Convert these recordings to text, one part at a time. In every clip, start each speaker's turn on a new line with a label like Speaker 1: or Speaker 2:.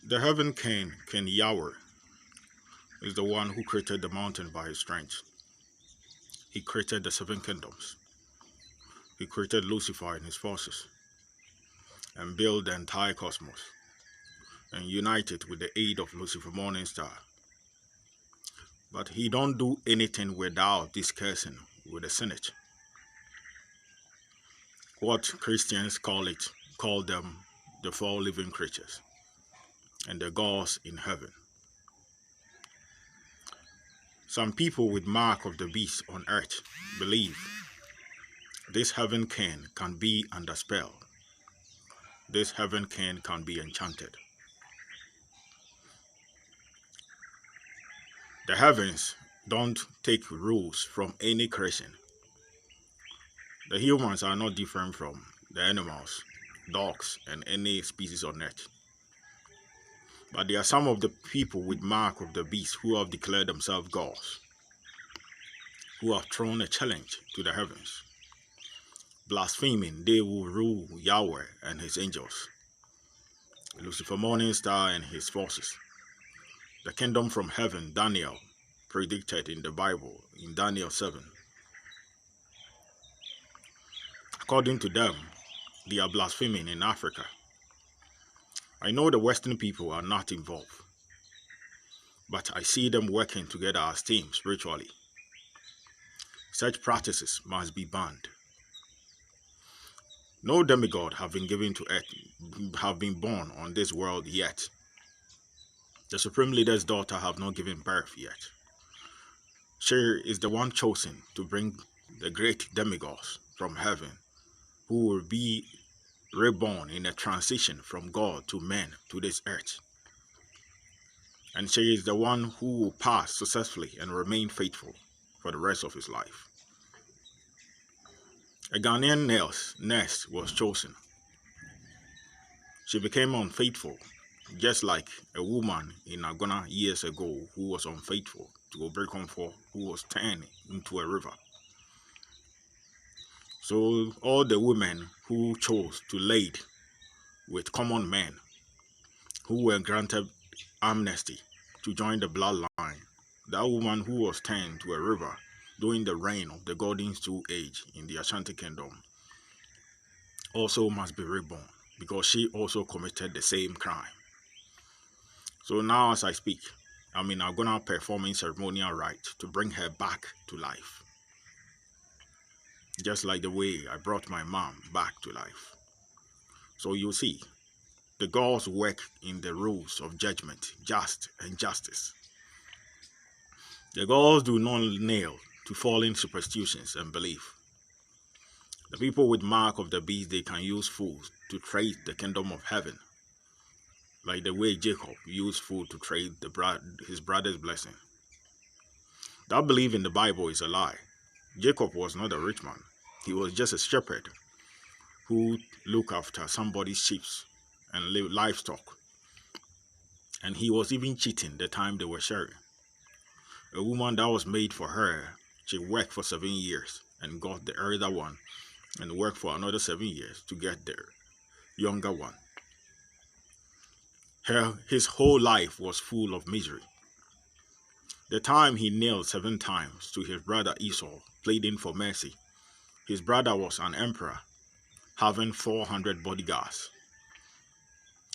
Speaker 1: The heaven King Yahweh, is the one who created the mountain by his strength. He created the seven kingdoms. He created Lucifer and his forces and built the entire cosmos and united with the aid of Lucifer morning star. But he don't do anything without discussing with the Senate. What Christians call them the four living creatures and the gods in heaven. Some people with mark of the beast on earth believe this heaven king can be under spell. This heaven king can be enchanted. The heavens don't take rules from any creation. The humans are not different from the animals, dogs, and any species on earth. But there are some of the people with mark of the beast who have declared themselves gods, who have thrown a challenge to the heavens. Blaspheming, they will rule Yahweh and his angels, Lucifer morning star and his forces. The kingdom from heaven, Daniel predicted in the Bible, in Daniel 7. According to them, they are blaspheming in Africa. I know the Western people are not involved, but I see them working together as teams spiritually. Such practices must be banned. No demigod have been given to earth, have been born on this world yet. The supreme leader's daughter have not given birth yet. She is the one chosen to bring the great demigods from heaven, who will be reborn in a transition from God to man to this earth. And she is the one who will pass successfully and remain faithful for the rest of his life. A Ghanaian nurse was chosen. She became unfaithful, just like a woman in Agona years ago who was unfaithful to Obrekonfo, who was turned into a river. So all the women who chose to lade with common men, who were granted amnesty to join the bloodline, that woman who was turned to a river during the reign of the Golden Stool Age in the Ashanti Kingdom, also must be reborn, because she also committed the same crime. So now as I speak, I'm gonna performing ceremonial rite to bring her back to life. Just like the way I brought my mom back to life. So you see, the gods work in the rules of judgment, just and justice. The gods do not nail to fallen superstitions and belief. The people with mark of the beast, they can use fools to trade the kingdom of heaven, like the way Jacob used food to trade his brother's blessing. That belief in the Bible is a lie. Jacob was not a rich man. He was just a shepherd who looked after somebody's sheep and livestock. And he was even cheating the time they were sharing. A woman that was made for her, she worked for 7 years and got the elder one, and worked for another 7 years to get the younger one. His whole life was full of misery. The time he knelt 7 times to his brother Esau, pleading for mercy, his brother was an emperor, having 400 bodyguards.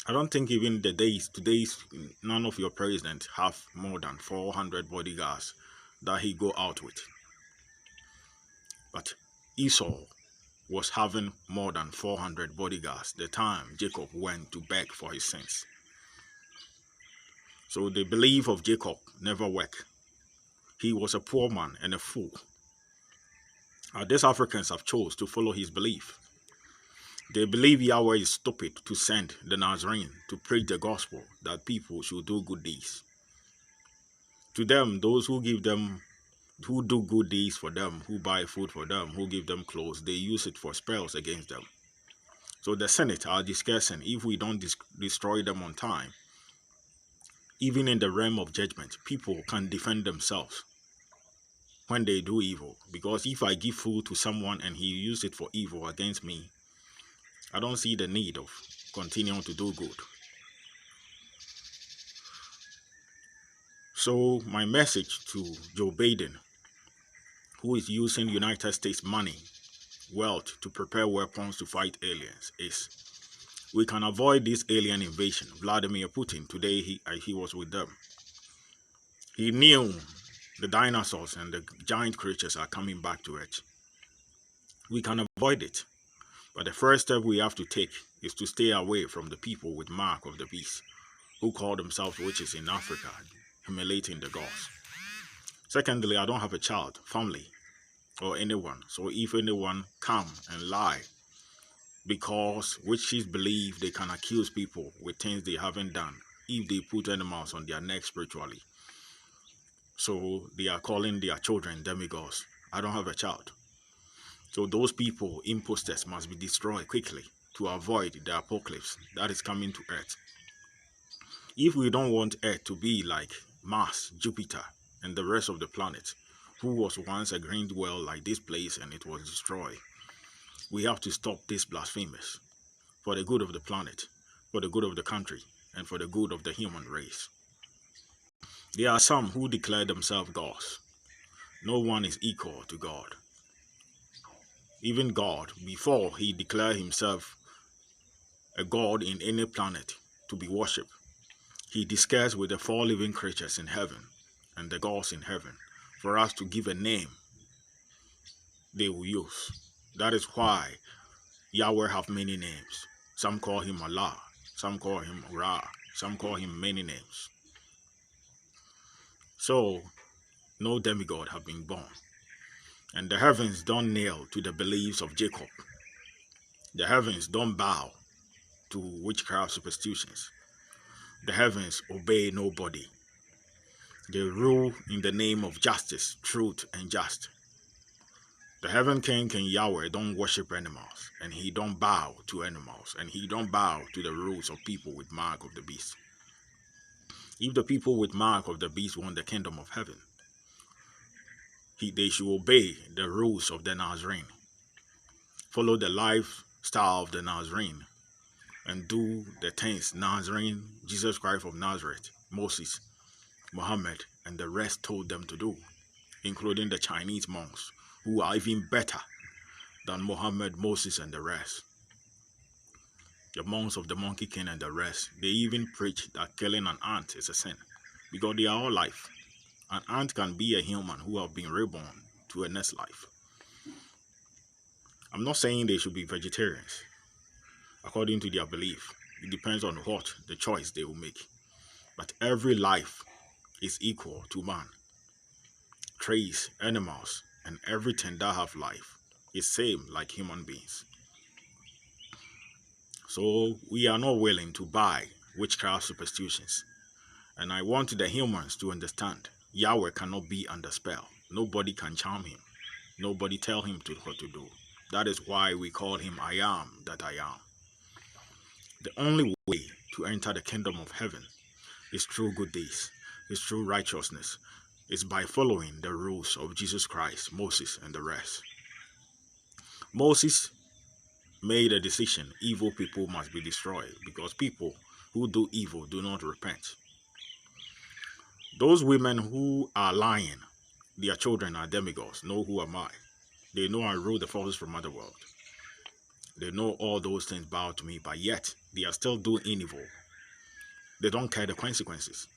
Speaker 1: I don't think even today's, none of your presidents have more than 400 bodyguards that he go out with. But Esau was having more than 400 bodyguards the time Jacob went to beg for his sins. So the belief of Jacob never worked. He was a poor man and a fool. These Africans have chose to follow his belief. They believe Yahweh is stupid to send the Nazarene to preach the gospel that people should do good deeds. To them, those who do good deeds for them, who buy food for them, who give them clothes, they use it for spells against them. So the Senate are discussing if we don't destroy them on time, even in the realm of judgment, people can defend themselves when they do evil. Because if I give food to someone and he uses it for evil against me, I don't see the need of continuing to do good. So my message to Joe Biden, who is using United States money, wealth to prepare weapons to fight aliens, is we can avoid this alien invasion. Vladimir Putin, today he was with them. He knew the dinosaurs and the giant creatures are coming back to Earth. We can avoid it. But the first step we have to take is to stay away from the people with mark of the beast, who call themselves witches in Africa, humiliating the gods. Secondly, I don't have a child, family, or anyone. So if anyone come and lie, because witches believe they can accuse people with things they haven't done if they put animals on their neck spiritually. So they are calling their children demigods. I don't have a child. So those people, imposters, must be destroyed quickly to avoid the apocalypse that is coming to Earth. If we don't want Earth to be like Mars, Jupiter, and the rest of the planet, who was once a green well like this place and it was destroyed, we have to stop this blasphemous for the good of the planet, for the good of the country, and for the good of the human race. There are some who declare themselves gods. No one is equal to God. Even God, before he declared himself a god in any planet to be worshipped, he discussed with the 4 living creatures in heaven and the gods in heaven for us to give a name they will use. That is why Yahweh have many names. Some call him Allah, some call him Ra, some call him many names. So, no demigod have been born. And the heavens don't kneel to the beliefs of Jacob. The heavens don't bow to witchcraft superstitions. The heavens obey nobody. They rule in the name of justice, truth, and just. The heaven king Yahweh don't worship animals, and he don't bow to animals, and he don't bow to the rules of people with mark of the beast. If the people with mark of the beast want the kingdom of heaven, they should obey the rules of the Nazarene, follow the lifestyle of the Nazarene, and do the things Nazarene, Jesus Christ of Nazareth, Moses, Muhammad, and the rest told them to do, including the Chinese monks, who are even better than Muhammad, Moses, and the rest. The monks of the Monkey King and the rest, they even preach that killing an ant is a sin, because they are all life. An ant can be a human who have been reborn to a next life. I'm not saying they should be vegetarians, according to their belief. It depends on what the choice they will make. But every life is equal to man. Trees, animals, and everything that have life is same like human beings. So we are not willing to buy witchcraft superstitions. And I want the humans to understand Yahweh cannot be under spell. Nobody can charm him. Nobody tell him what to do. That is why we call him I am that I am. The only way to enter the kingdom of heaven is through good deeds, is through righteousness, is by following the rules of Jesus Christ, Moses, and the rest. Moses made a decision: evil people must be destroyed, because people who do evil do not repent. Those women who are lying, their children are demigods, know who am I. They know I rule the forces from other world. They know all those things bow to me, but yet they are still doing evil. They don't care the consequences.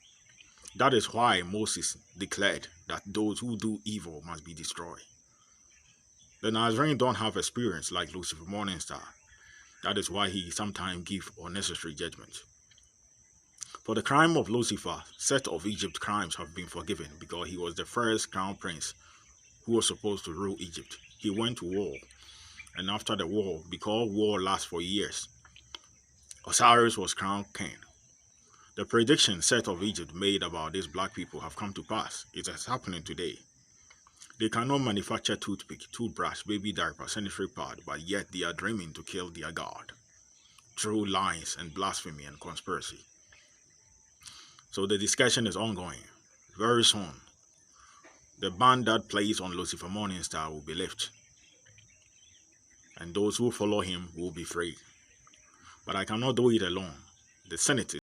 Speaker 1: That is why Moses declared that those who do evil must be destroyed. The Nazarene don't have experience like Lucifer Morningstar. That is why he sometimes gives unnecessary judgment. For the crime of Lucifer, set of Egypt crimes have been forgiven, because he was the first crown prince who was supposed to rule Egypt. He went to war, and after the war, because war lasts for years, Osiris was crowned king. The prediction set of Egypt made about these black people have come to pass. It is happening today. They cannot manufacture toothpick, toothbrush, baby diaper, sanitary pad, but yet they are dreaming to kill their God through lies and blasphemy and conspiracy. So the discussion is ongoing. Very soon, the ban that plays on Lucifer Morningstar will be lifted, and those who follow him will be free. But I cannot do it alone. The Senate